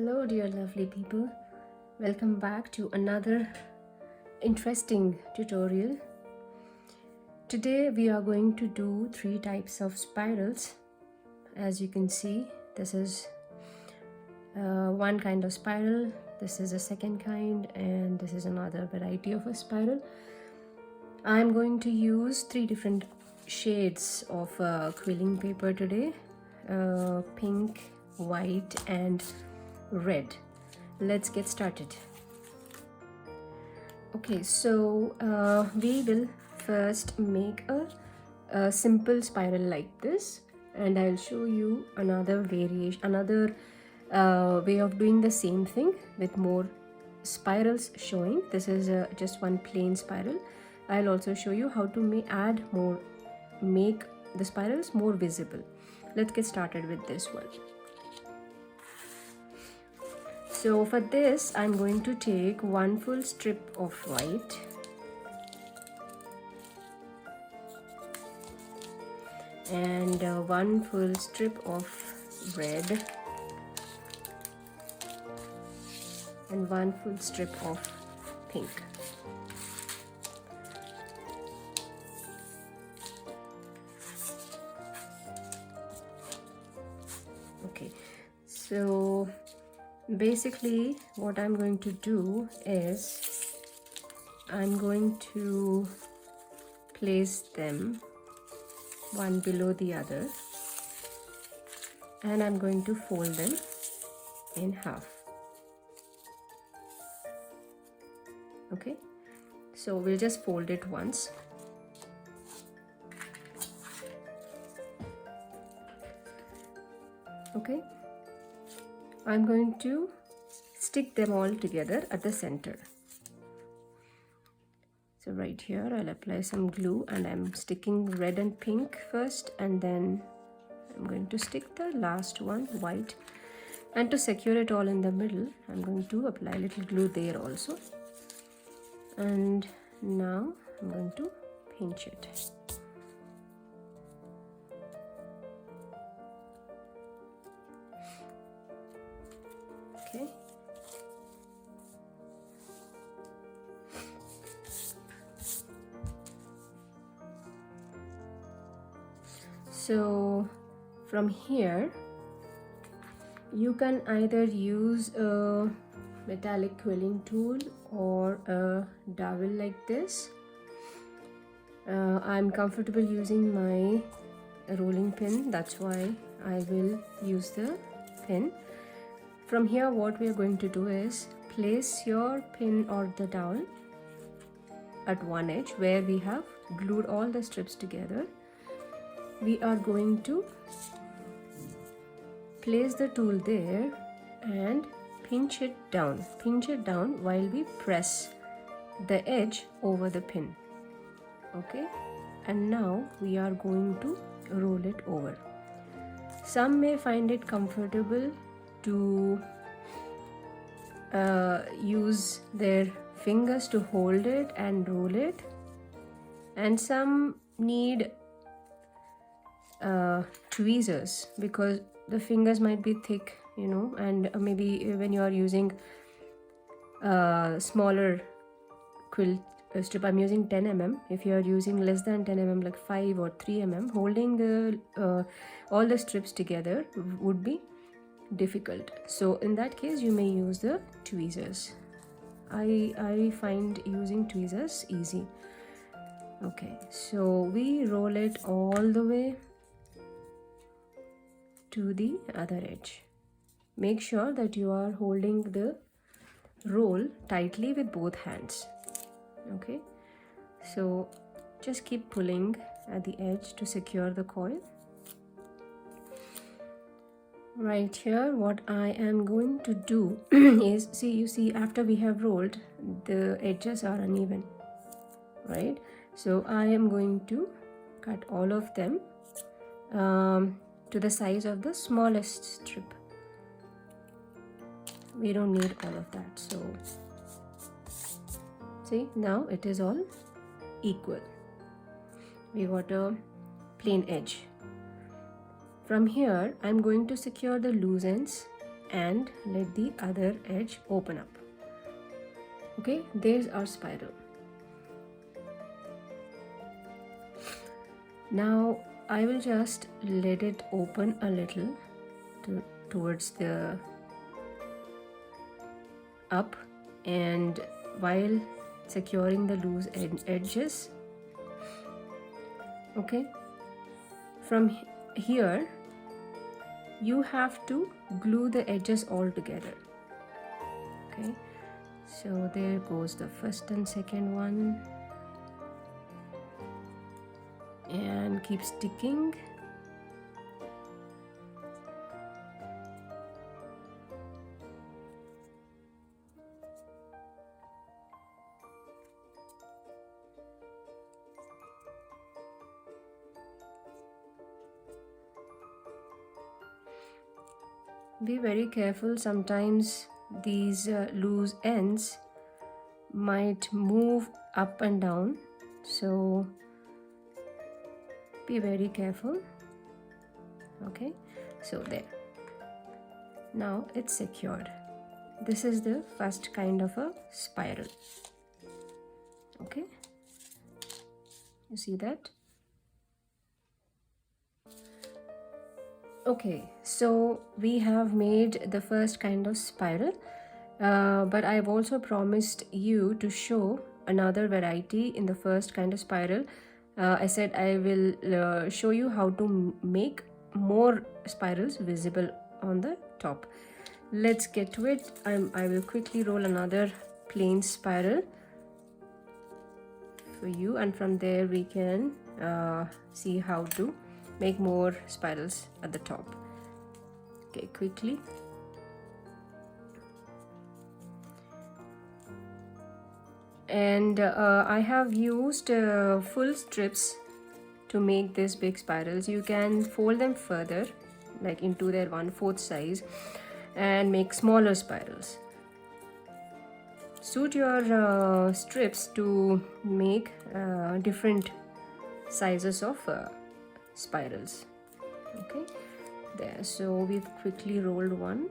Hello dear lovely people, welcome back to another interesting tutorial. Today we are going to do 3 types of spirals. As you can see, this is one kind of spiral, this is a second kind, and this is another variety of a spiral. I'm going to use 3 different shades of quilling paper today, pink, white and red. Let's get started. Okay, so we will first make a simple spiral like this, and I'll show you another variation, another way of doing the same thing with more spirals showing. This is just one plain spiral. I'll also show you how to make the spirals more visible. Let's get started with this one. So for this, I'm going to take one full strip of white and one full strip of red and one full strip of pink. Okay, so basically what I'm going to do is I'm going to place them one below the other and I'm going to fold them in half. Okay, so we'll just fold it once. Okay, I'm going to stick them all together at the center. So right here I'll apply some glue and I'm sticking red and pink first, and then I'm going to stick the last one, white, and to secure it all in the middle I'm going to apply a little glue there also, and now I'm going to pinch it. Okay, so from here you can either use a metallic quilling tool or a dowel like this. I'm comfortable using my rolling pin, that's why I will use the pin. From here what we are going to do is place your pin or the dowel at one edge where we have glued all the strips together. We are going to place the tool there and pinch it down while we press the edge over the pin. Okay, and now we are going to roll it over. Some may find it comfortable to use their fingers to hold it and roll it, and some need tweezers because the fingers might be thick, you know, and maybe when you are using smaller quilt strip, I'm using 10 mm. If you are using less than 10 mm like 5 or 3 mm, holding the all the strips together would be difficult. So in that case you may use the tweezers. I find using tweezers easy. Okay, so we roll it all the way to the other edge. Make sure that you are holding the roll tightly with both hands. Okay, so just keep pulling at the edge to secure the coil. Right here what I am going to do is, you see after we have rolled, the edges are uneven, right? So I am going to cut all of them to the size of the smallest strip. We don't need all of that. So see, now it is all equal. We got a plain edge. From here I'm going to secure the loose ends and let the other edge open up. Okay, there's our spiral. Now I will just let it open a little towards the up, and while securing the loose edges. Okay, from here you have to glue the edges all together. Okay, so there goes the first and second one, and keep sticking. Be very careful, sometimes these loose ends might move up and down, so be very careful. Okay, so there, now it's secured. This is the first kind of a spiral. Okay, you see that? Okay, so we have made the first kind of spiral, but I've also promised you to show another variety in the first kind of spiral. I said I will show you how to make more spirals visible on the top. Let's get to it. I will quickly roll another plain spiral for you, and from there we can see how to make more spirals at the top. Okay, quickly. And I have used full strips to make these big spirals. You can fold them further, like into their 1/4 size, and make smaller spirals. Suit your strips to make different sizes of spirals. Okay, there, so we've quickly rolled one.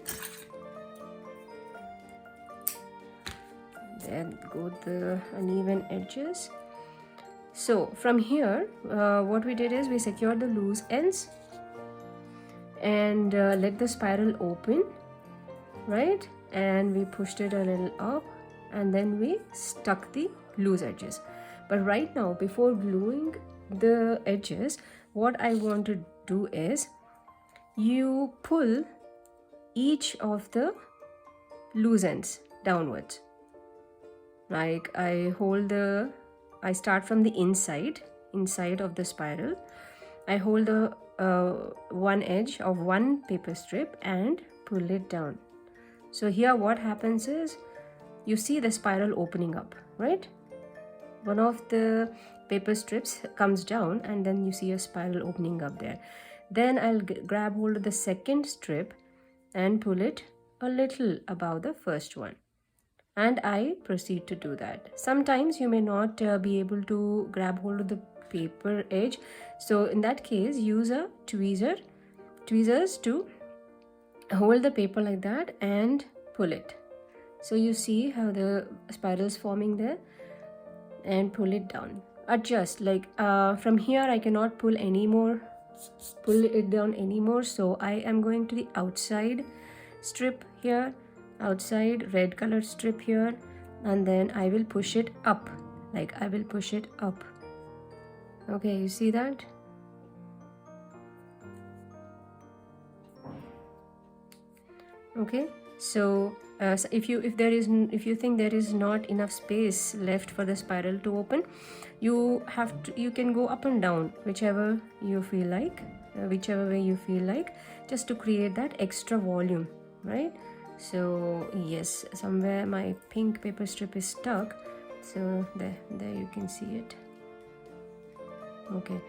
Then go the uneven edges. So from here what we did is we secured the loose ends and let the spiral open, right, and we pushed it a little up, and then we stuck the loose edges. But right now, before gluing the edges, what I want to do is you pull each of the loose ends downwards. Like I start from the inside of the spiral. I hold the one edge of one paper strip and pull it down. So here what happens is you see the spiral opening up, right? One of the paper strips comes down and then you see a spiral opening up there. Then I'll grab hold of the second strip and pull it a little above the first one. And I proceed to do that. Sometimes you may not be able to grab hold of the paper edge. So in that case, use a tweezers to hold the paper like that and pull it. So you see how the spiral is forming there, and pull it down. Adjust, like from here I cannot pull it down anymore, so I am going to the outside strip here, outside red colored strip here, and then I will push it up, like I will push it up. Okay, you see that? Okay, so if you think there is not enough space left for the spiral to open, you can go up and down, whichever you feel like, whichever way you feel like, just to create that extra volume, right? So yes, somewhere my pink paper strip is stuck, so there you can see it. Okay,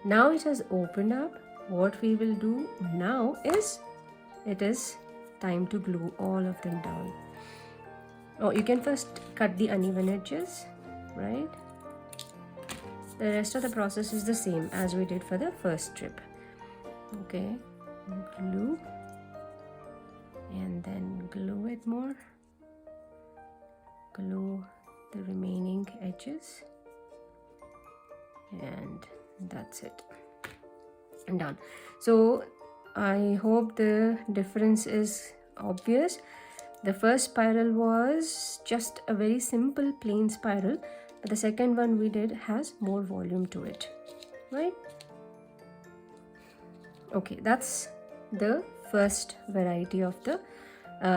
now it has opened up. What we will do now is, it is time to glue all of them down. Oh, you can first cut the uneven edges, right? The rest of the process is the same as we did for the first strip. Okay, glue. and then glue it more. Glue the remaining edges, and that's it. Done. So I hope the difference is obvious. The first spiral was just a very simple plain spiral, but the second one we did has more volume to it, right? Okay, that's the first variety of the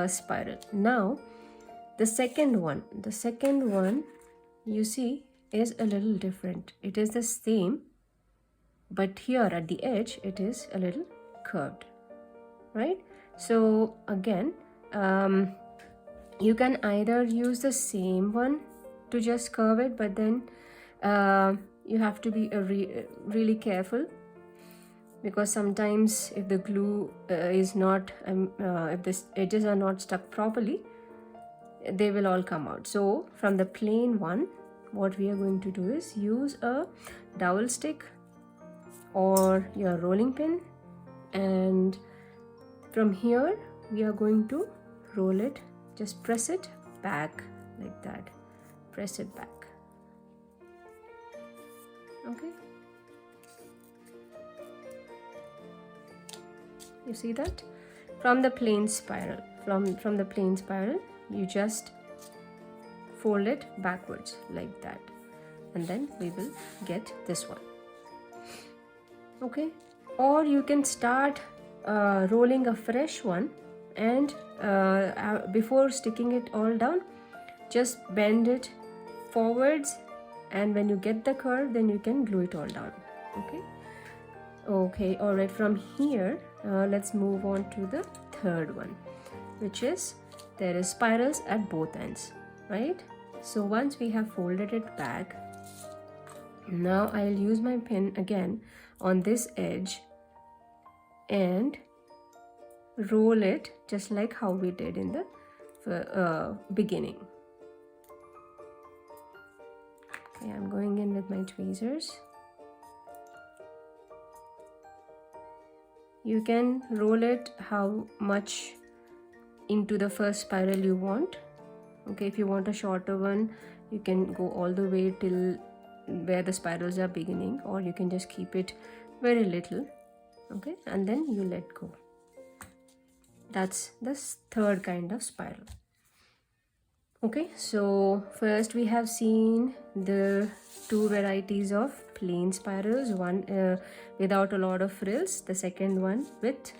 spiral. Now the second one you see is a little different. It is the same, but here at the edge it is a little curved, right? So again, you can either use the same one to just curve it, but then you have to be really careful, because sometimes if the glue is not if the edges are not stuck properly, they will all come out. So from the plain one, what we are going to do is use a dowel stick or your rolling pin, and from here we are going to roll it. Just press it back like that. Press it back. Okay, you see that? From the plain spiral, from the plain spiral, you just fold it backwards like that, and then we will get this one. Okay, or you can start rolling a fresh one, and before sticking it all down, just bend it forwards, and when you get the curve, then you can glue it all down. Okay, all right. From here, let's move on to the third one, which is there is spirals at both ends, right? So once we have folded it back, now I'll use my pin again on this edge and roll it just like how we did in the beginning. Okay, I'm going in with my tweezers. You can roll it how much into the first spiral you want. Okay, if you want a shorter one, you can go all the way till where the spirals are beginning, or you can just keep it very little. Okay, and then you let go. That's the third kind of spiral. Okay, so first we have seen the two varieties of plain spirals, one without a lot of frills, the second one with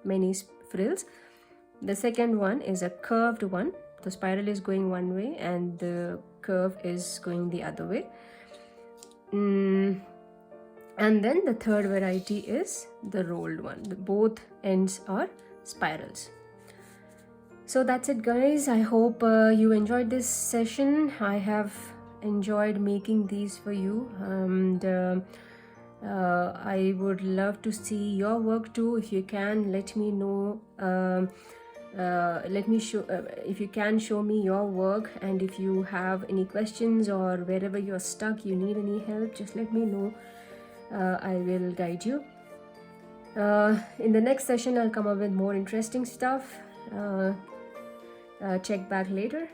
many frills. The second one is a curved one. The spiral is going one way and the curve is going the other way. And then the third variety is the rolled one. Both ends are spirals. So that's it, guys. I hope you enjoyed this session. I have enjoyed making these for you, and I would love to see your work too. If you can, let me know. Let me show if you can show me your work, and if you have any questions or wherever you're stuck, you need any help, just let me know. I will guide you. In the next session, I'll come up with more interesting stuff. Check back later.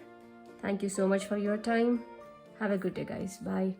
Thank you so much for your time. Have a good day, guys. Bye.